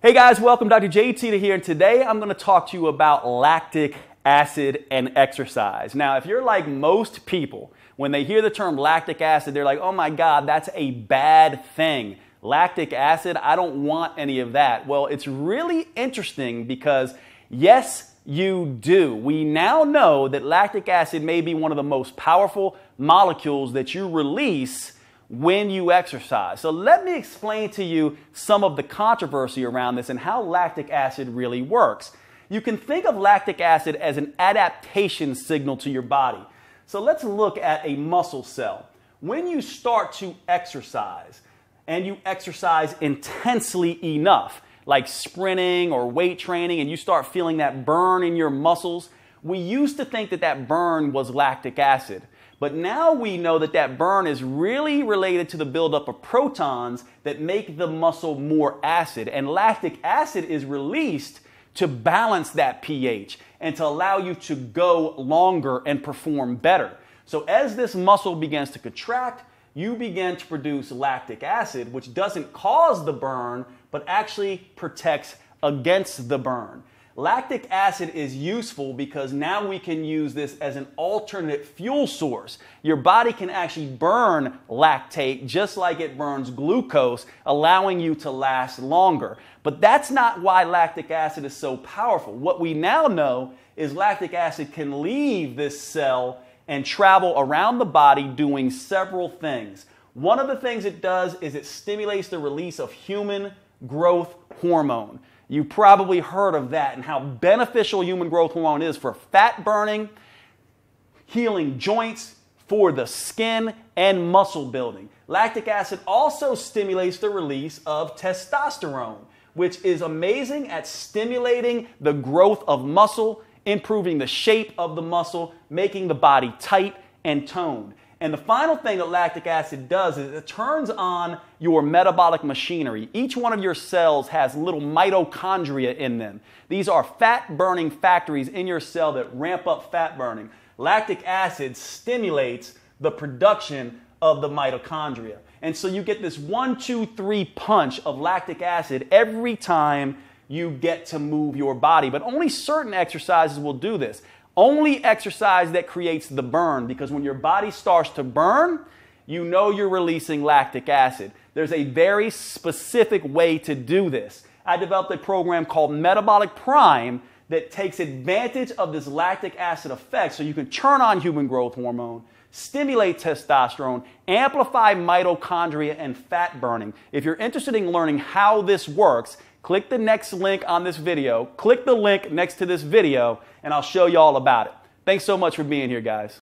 Hey guys, welcome. Dr. Teta here, and today I'm going to talk to you about lactic acid and exercise. Now, if you're like most people, when they hear the term lactic acid, they're like, oh my God, that's a bad thing. Lactic acid, I don't want any of that. Well, it's really interesting because yes, you do. We now know that lactic acid may be one of the most powerful molecules that you release when you exercise. So let me explain to you some of the controversy around this and how lactic acid really works. You can think of lactic acid as an adaptation signal to your body. So let's look at a muscle cell. When you start to exercise, and you exercise intensely enough, like sprinting or weight training, and you start feeling that burn in your muscles, we used to think that that burn was lactic acid. But now we know that that burn is really related to the buildup of protons that make the muscle more acid. And lactic acid is released to balance that pH and to allow you to go longer and perform better. So as this muscle begins to contract, you begin to produce lactic acid, which doesn't cause the burn, but actually protects against the burn. Lactic acid is useful because now we can use this as an alternate fuel source. Your body can actually burn lactate just like it burns glucose, allowing you to last longer. But that's not why lactic acid is so powerful. What we now know is lactic acid can leave this cell and travel around the body doing several things. One of the things it does is it stimulates the release of human growth hormone. You probably heard of that and how beneficial human growth hormone is for fat burning, healing joints, for the skin, and muscle building. Lactic acid also stimulates the release of testosterone, which is amazing at stimulating the growth of muscle, improving the shape of the muscle, making the body tight and toned. And the final thing that lactic acid does is it turns on your metabolic machinery. Each one of your cells has little mitochondria in them. These are fat-burning factories in your cell that ramp up fat burning. Lactic acid stimulates the production of the mitochondria. And so you get this 1, 2, 3 punch of lactic acid every time you get to move your body. But only certain exercises will do this. Only exercise that creates the burn, because when your body starts to burn, you know you're releasing lactic acid. There's a very specific way to do this. I developed a program called Metabolic Prime that takes advantage of this lactic acid effect so you can turn on human growth hormone, stimulate testosterone, amplify mitochondria and fat burning. If you're interested in learning how this works, click the next link on this video, click the link next to this video, and I'll show you all about it. Thanks so much for being here, guys.